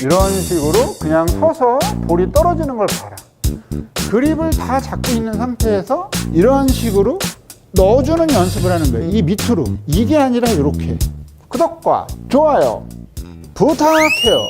이런 식으로 그냥 서서 볼이 떨어지는 걸 봐라. 그립을 다 잡고 있는 상태에서 이런 식으로 넣어주는 연습을 하는 거예요. 이 밑으로. 이게 아니라 이렇게. 구독과 좋아요 부탁해요.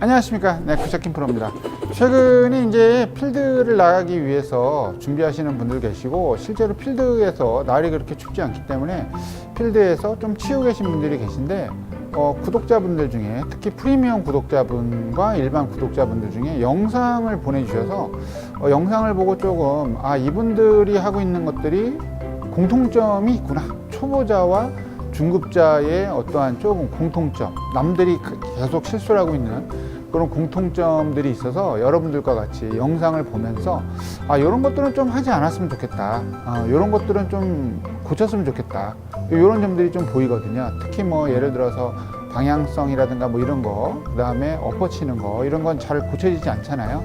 안녕하십니까. 네, 구샤킴 프로입니다. 최근에 이제 필드를 나가기 위해서 준비하시는 분들 계시고, 실제로 필드에서 날이 그렇게 춥지 않기 때문에 필드에서 좀 치고 계신 분들이 계신데, 구독자분들 중에 특히 프리미엄 구독자분과 일반 구독자분들 중에 영상을 보내주셔서 영상을 보고 조금 이분들이 하고 있는 것들이 공통점이 있구나. 초보자와 중급자의 어떠한 조금 공통점, 남들이 계속 실수를 하고 있는 그런 공통점들이 있어서 여러분들과 같이 영상을 보면서 이런 것들은 좀 하지 않았으면 좋겠다, 이런 것들은 좀 고쳤으면 좋겠다, 이런 점들이 좀 보이거든요. 특히 뭐 예를 들어서 방향성이라든가 뭐 이런 거, 그 다음에 엎어치는 거, 이런 건 잘 고쳐지지 않잖아요.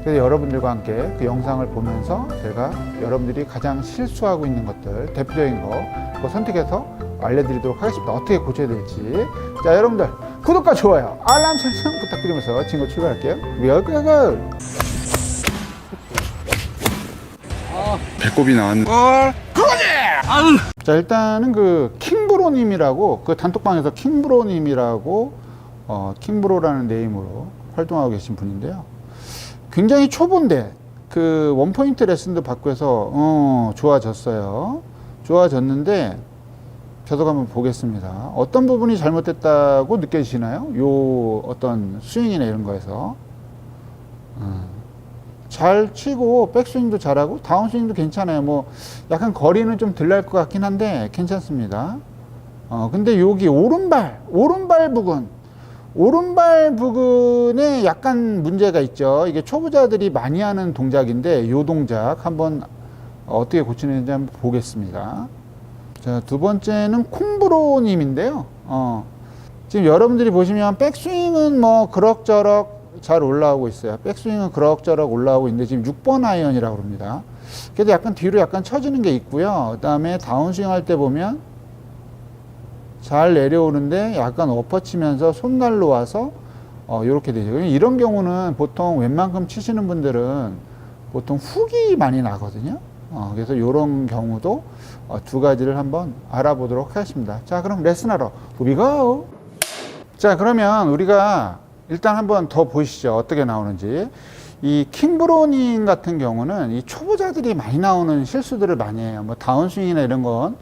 그래서 여러분들과 함께 그 영상을 보면서 제가 여러분들이 가장 실수하고 있는 것들, 대표적인 거 그거 선택해서 알려드리도록 하겠습니다. 어떻게 고쳐야 될지. 자, 여러분들 구독과 좋아요, 알람 설정 부탁드리면서 친구 출발할게요. 고고! 배꼽이 나왔네. 자, 일단은 그 킹브로님이라고, 그 단톡방에서 킹브로님이라고 킹브로라는 네임으로 활동하고 계신 분인데요. 굉장히 초보인데 그 원포인트 레슨도 받고 해서 좋아졌어요. 좋아졌는데 저도 한번 보겠습니다. 어떤 부분이 잘못됐다고 느껴지시나요? 요 어떤 스윙이나 이런 거에서 잘 치고 백스윙도 잘하고 다운스윙도 괜찮아요. 뭐 약간 거리는 좀 덜 날 것 같긴 한데 괜찮습니다. 근데 여기 오른발 부근에 약간 문제가 있죠. 이게 초보자들이 많이 하는 동작인데 이 동작 한번 어떻게 고치는지 한번 보겠습니다. 자, 두 번째는 콩브로님인데요. 지금 여러분들이 보시면 백스윙은 뭐 그럭저럭 잘 올라오고 있어요. 백스윙은 그럭저럭 올라오고 있는데 지금 6번 아이언이라고 합니다. 그래도 약간 뒤로 약간 처지는 게 있고요. 그 다음에 다운스윙 할 때 보면 잘 내려오는데 약간 엎어치면서 손날로 와서 이렇게 되죠. 이런 경우는 보통 웬만큼 치시는 분들은 보통 훅이 많이 나거든요. 그래서 이런 경우도 두 가지를 한번 알아보도록 하겠습니다. 자, 그럼 레슨하러 고비고. 자, 그러면 우리가 일단 한번 더 보시죠. 어떻게 나오는지. 이 킹브로님 같은 경우는 이 초보자들이 많이 나오는 실수들을 많이 해요. 뭐 다운스윙이나 이런 건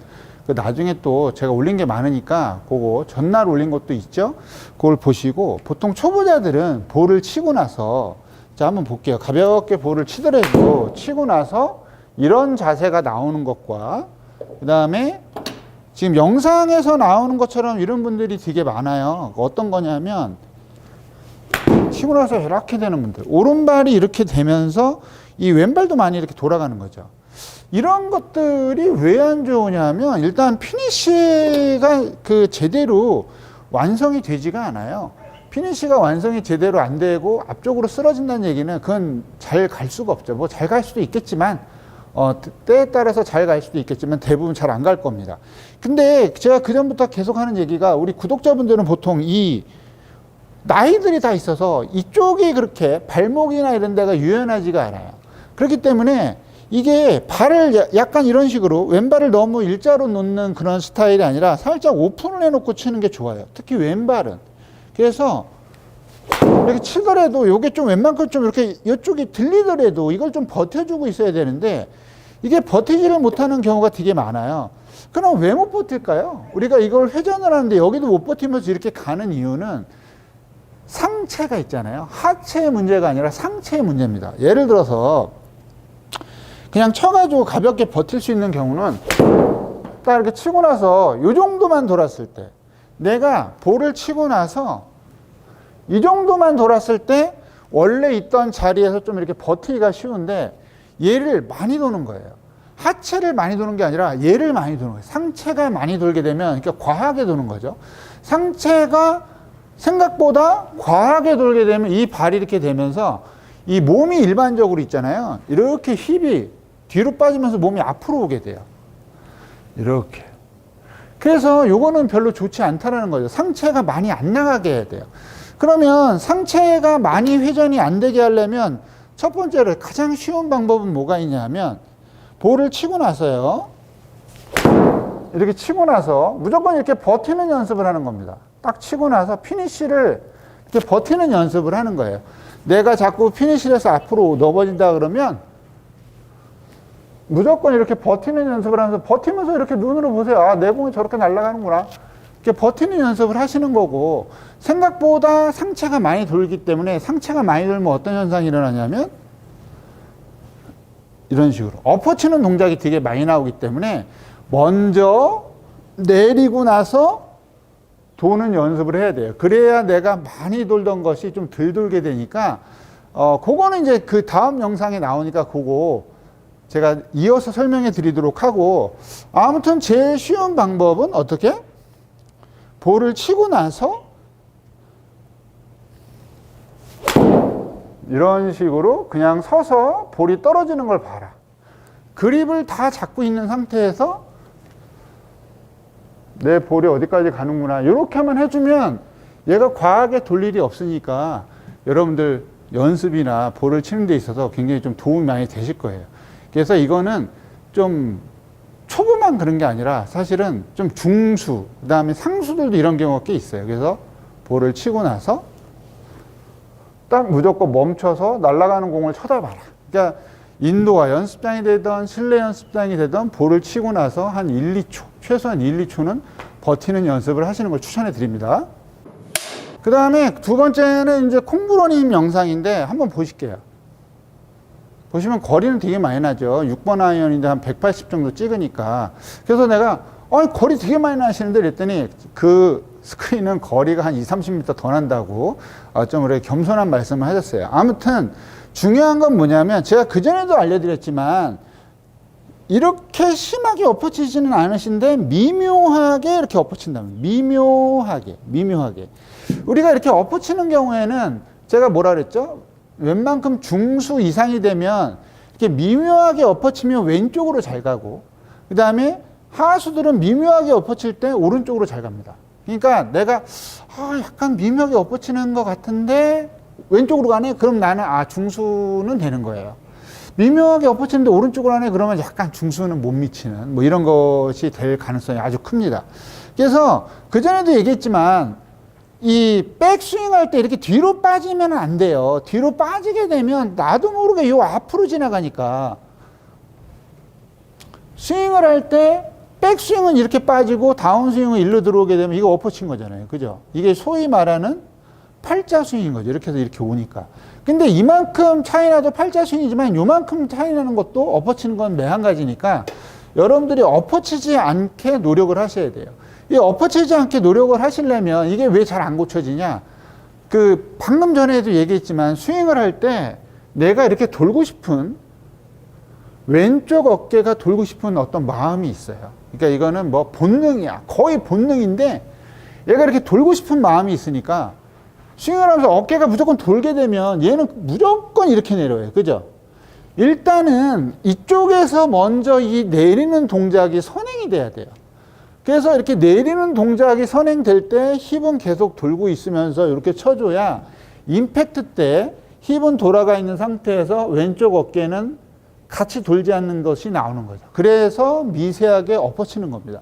나중에 또 제가 올린 게 많으니까 그거 전날 올린 것도 있죠. 그걸 보시고, 보통 초보자들은 볼을 치고 나서, 자, 한번 볼게요. 가볍게 볼을 치더라도 치고 나서 이런 자세가 나오는 것과, 그 다음에 지금 영상에서 나오는 것처럼 이런 분들이 되게 많아요. 어떤 거냐면 치고 나서 이렇게 되는 분들, 오른발이 이렇게 되면서 이 왼발도 많이 이렇게 돌아가는 거죠. 이런 것들이 왜 안 좋으냐면 일단 피니쉬가 제대로 완성이 되지가 않아요. 피니쉬가 완성이 제대로 안 되고 앞쪽으로 쓰러진다는 얘기는 그건 잘 갈 수가 없죠. 뭐 잘 갈 수도 있겠지만 때에 따라서 잘 갈 수도 있겠지만 대부분 잘 안 갈 겁니다. 근데 제가 그전부터 계속 하는 얘기가, 우리 구독자분들은 보통 이 나이들이 다 있어서 이쪽이 그렇게 발목이나 이런 데가 유연하지가 않아요. 그렇기 때문에 이게 발을 약간 이런 식으로 왼발을 너무 일자로 놓는 그런 스타일이 아니라 살짝 오픈을 해놓고 치는 게 좋아요. 특히 왼발은. 그래서 이렇게 치더라도 이게 좀 웬만큼 좀 이렇게 이쪽이 들리더라도 이걸 좀 버텨주고 있어야 되는데 이게 버티지를 못하는 경우가 되게 많아요. 그럼 왜 못 버틸까요? 우리가 이걸 회전을 하는데 여기도 못 버티면서 이렇게 가는 이유는 상체가 있잖아요. 하체의 문제가 아니라 상체의 문제입니다. 예를 들어서 그냥 쳐가지고 가볍게 버틸 수 있는 경우는 딱 이렇게 치고 나서 이 정도만 돌았을 때, 내가 볼을 치고 나서 이 정도만 돌았을 때 원래 있던 자리에서 좀 이렇게 버티기가 쉬운데 얘를 많이 도는 거예요. 하체를 많이 도는 게 아니라 얘를 많이 도는 거예요. 상체가 많이 돌게 되면, 그러니까 과하게 도는 거죠. 상체가 생각보다 과하게 돌게 되면 이 발이 이렇게 되면서 이 몸이 일반적으로 있잖아요. 이렇게 힙이 뒤로 빠지면서 몸이 앞으로 오게 돼요. 이렇게. 그래서 요거는 별로 좋지 않다라는 거죠. 상체가 많이 안 나가게 해야 돼요. 그러면 상체가 많이 회전이 안 되게 하려면 첫 번째로 가장 쉬운 방법은 뭐가 있냐면 볼을 치고 나서요. 이렇게 치고 나서 무조건 이렇게 버티는 연습을 하는 겁니다. 딱 치고 나서 피니쉬를 이렇게 버티는 연습을 하는 거예요. 내가 자꾸 피니쉬에서 앞으로 넘어진다 그러면 무조건 이렇게 버티는 연습을 하면서 버티면서 이렇게 눈으로 보세요. 아, 내 공이 저렇게 날아가는구나. 이렇게 버티는 연습을 하시는 거고, 생각보다 상체가 많이 돌기 때문에 상체가 많이 돌면 어떤 현상이 일어나냐면 이런 식으로 엎어치는 동작이 되게 많이 나오기 때문에 먼저 내리고 나서 도는 연습을 해야 돼요. 그래야 내가 많이 돌던 것이 좀 덜 돌게 되니까 그거는 이제 그 다음 영상에 나오니까 그거 제가 이어서 설명해 드리도록 하고, 아무튼 제일 쉬운 방법은 어떻게? 볼을 치고 나서 이런 식으로 그냥 서서 볼이 떨어지는 걸 봐라. 그립을 다 잡고 있는 상태에서 내 볼이 어디까지 가는구나. 이렇게만 해주면 얘가 과하게 돌 일이 없으니까 여러분들 연습이나 볼을 치는 데 있어서 굉장히 좀 도움이 많이 되실 거예요. 그래서 이거는 좀 초보만 그런 게 아니라 사실은 좀 중수, 그 다음에 상수들도 이런 경우가 꽤 있어요. 그래서 볼을 치고 나서 딱 무조건 멈춰서 날아가는 공을 쳐다봐라. 그러니까 인도화 연습장이 되던 실내 연습장이 되던 볼을 치고 나서 한 1, 2초, 최소한 1, 2초는 버티는 연습을 하시는 걸 추천해 드립니다. 그 다음에 두 번째는 이제 콩브로님 영상인데 한번 보실게요. 보시면 거리는 되게 많이 나죠. 6번 아이언인데 한 180 정도 찍으니까. 그래서 내가 거리 되게 많이 나시는데 그랬더니 그 스크린은 거리가 한 20, 30m 더 난다고 좀 그렇게 겸손한 말씀을 하셨어요. 아무튼 중요한 건 뭐냐면 제가 그전에도 알려드렸지만 이렇게 심하게 엎어치지는 않으신데 미묘하게 이렇게 엎어친다면 미묘하게 우리가 이렇게 엎어치는 경우에는 제가 뭐라 그랬죠? 웬만큼 중수 이상이 되면 이렇게 미묘하게 엎어치면 왼쪽으로 잘 가고, 그 다음에 하수들은 미묘하게 엎어칠 때 오른쪽으로 잘 갑니다. 그러니까 내가 약간 미묘하게 엎어치는 것 같은데 왼쪽으로 가네? 그럼 나는 중수는 되는 거예요. 미묘하게 엎어치는데 오른쪽으로 가네? 그러면 약간 중수는 못 미치는 뭐 이런 것이 될 가능성이 아주 큽니다. 그래서 그전에도 얘기했지만 이 백스윙 할 때 이렇게 뒤로 빠지면 안 돼요. 뒤로 빠지게 되면 나도 모르게 요 앞으로 지나가니까 스윙을 할 때 백스윙은 이렇게 빠지고 다운스윙은 일로 들어오게 되면 이거 엎어친 거잖아요. 그죠? 이게 소위 말하는 팔자 스윙인 거죠. 이렇게 해서 이렇게 오니까. 근데 이만큼 차이 나도 팔자 스윙이지만 요만큼 차이 나는 것도 엎어치는 건 매한가지니까 여러분들이 엎어치지 않게 노력을 하셔야 돼요. 이 엎어치지 않게 노력을 하시려면 이게 왜 잘 안 고쳐지냐? 방금 전에도 얘기했지만 스윙을 할 때 내가 이렇게 돌고 싶은 왼쪽 어깨가 돌고 싶은 어떤 마음이 있어요. 그러니까 이거는 뭐 본능이야. 거의 본능인데 얘가 이렇게 돌고 싶은 마음이 있으니까 스윙을 하면서 어깨가 무조건 돌게 되면 얘는 무조건 이렇게 내려요. 그죠? 일단은 이쪽에서 먼저 이 내리는 동작이 선행이 돼야 돼요. 그래서 이렇게 내리는 동작이 선행될 때 힙은 계속 돌고 있으면서 이렇게 쳐줘야 임팩트 때 힙은 돌아가 있는 상태에서 왼쪽 어깨는 같이 돌지 않는 것이 나오는 거죠. 그래서 미세하게 엎어치는 겁니다.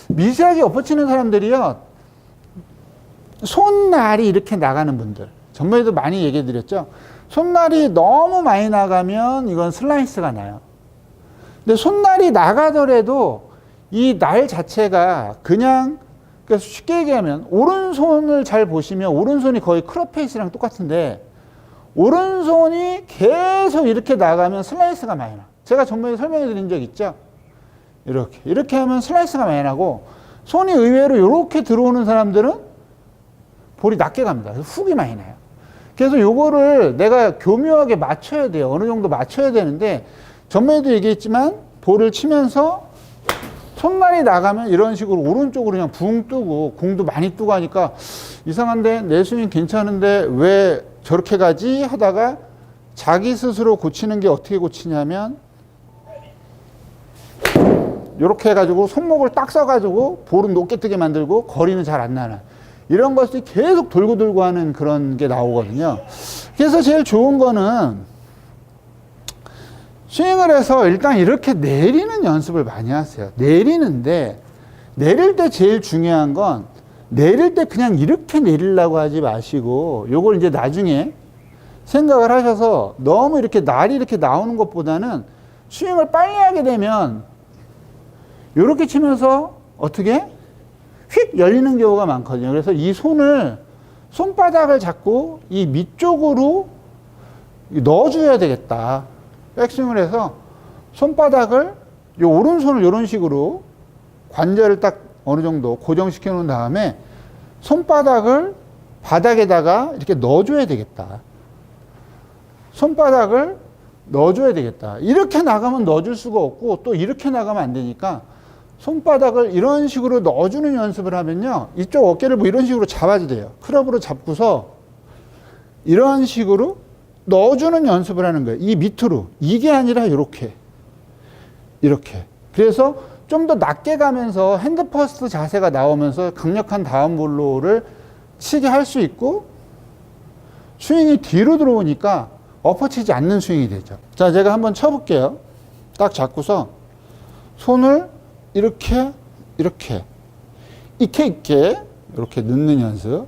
미세하게 엎어치는 사람들이요, 손날이 이렇게 나가는 분들, 전번에도 많이 얘기해 드렸죠. 손날이 너무 많이 나가면 이건 슬라이스가 나요. 근데 손날이 나가더라도 이 날 자체가 그냥, 그래서 쉽게 얘기하면 오른손을 잘 보시면 오른손이 거의 크롭 페이스랑 똑같은데 오른손이 계속 이렇게 나가면 슬라이스가 많이 나. 제가 전번에 설명해 드린 적 있죠? 이렇게 하면 슬라이스가 많이 나고, 손이 의외로 이렇게 들어오는 사람들은 볼이 낮게 갑니다. 훅이 많이 나요. 그래서 요거를 내가 교묘하게 맞춰야 돼요. 어느 정도 맞춰야 되는데, 전번에도 얘기했지만 볼을 치면서 손날이 나가면 이런 식으로 오른쪽으로 그냥 붕 뜨고 공도 많이 뜨고 하니까 이상한데 내 스윙 괜찮은데 왜 저렇게 가지 하다가 자기 스스로 고치는 게 어떻게 고치냐면 이렇게 해가지고 손목을 딱 써가지고 볼은 높게 뜨게 만들고 거리는 잘 안 나는 이런 것들이 계속 돌고 하는 그런 게 나오거든요. 그래서 제일 좋은 거는 스윙을 해서 일단 이렇게 내리는 연습을 많이 하세요. 내리는데 내릴 때 제일 중요한 건 내릴 때 그냥 이렇게 내리려고 하지 마시고 요걸 이제 나중에 생각을 하셔서 너무 이렇게 날이 이렇게 나오는 것보다는 스윙을 빨리 하게 되면 이렇게 치면서 어떻게 휙 열리는 경우가 많거든요. 그래서 이 손바닥을 잡고 이 밑쪽으로 넣어줘야 되겠다. 백스윙을 해서 손바닥을 요 오른손을 이런 식으로 관절을 딱 어느 정도 고정시켜 놓은 다음에 손바닥을 바닥에다가 이렇게 넣어줘야 되겠다. 손바닥을 넣어줘야 되겠다. 이렇게 나가면 넣어줄 수가 없고 또 이렇게 나가면 안 되니까 손바닥을 이런 식으로 넣어주는 연습을 하면요. 이쪽 어깨를 뭐 이런 식으로 잡아도 돼요. 클럽으로 잡고서 이런 식으로 넣어주는 연습을 하는 거예요. 이 밑으로. 이게 아니라 이렇게. 이렇게. 그래서 좀 더 낮게 가면서 핸드 퍼스트 자세가 나오면서 강력한 다운블로우를 치게 할 수 있고 스윙이 뒤로 들어오니까 엎어치지 않는 스윙이 되죠. 자, 제가 한번 쳐볼게요. 딱 잡고서 손을 이렇게 있게 이렇게 넣는 연습.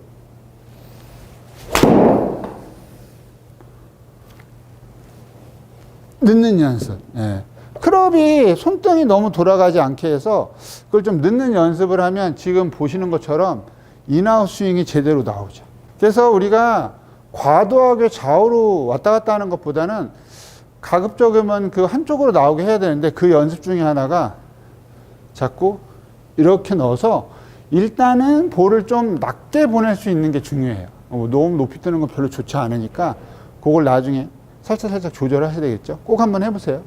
넣는 연습. 예. 클럽이 손등이 너무 돌아가지 않게 해서 그걸 좀 넣는 연습을 하면 지금 보시는 것처럼 인아웃 스윙이 제대로 나오죠. 그래서 우리가 과도하게 좌우로 왔다 갔다 하는 것보다는 가급적이면 그 한쪽으로 나오게 해야 되는데 그 연습 중에 하나가 자꾸 이렇게 넣어서 일단은 볼을 좀 낮게 보낼 수 있는 게 중요해요. 너무 높이 뜨는 건 별로 좋지 않으니까 그걸 나중에 살짝 조절하셔야 되겠죠. 꼭 한번 해보세요.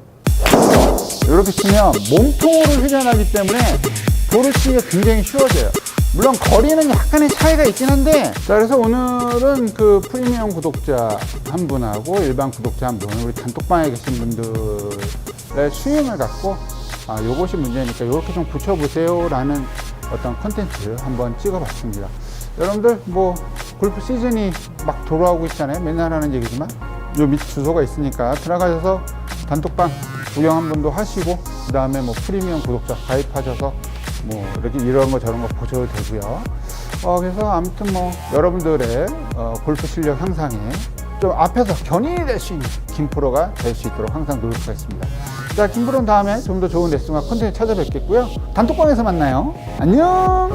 이렇게 치면 몸통으로 회전하기 때문에 볼을 치기가 굉장히 쉬워져요. 물론 거리는 약간의 차이가 있긴 한데, 자, 그래서 오늘은 그 프리미엄 구독자 한 분하고 일반 구독자 한 분, 우리 단톡방에 계신 분들의 스윙을 갖고 요것이 문제니까 이렇게 좀 고쳐보세요 라는 어떤 컨텐츠 한번 찍어봤습니다. 여러분들 뭐 골프 시즌이 막 돌아오고 있잖아요. 맨날 하는 얘기지만 요 밑 주소가 있으니까 들어가셔서 단톡방 구경 한 번도 하시고 그 다음에 뭐 프리미엄 구독자 가입하셔서 뭐 이렇게 이런 거 저런 거 보셔도 되고요. 그래서 아무튼 뭐 여러분들의 골프 실력 향상에 좀 앞에서 견인이 될 수 있는 김프로가 될 수 있도록 항상 노력하겠습니다. 자, 김프로는 다음에 좀 더 좋은 레슨과 콘텐츠 찾아뵙겠고요. 단톡방에서 만나요. 안녕.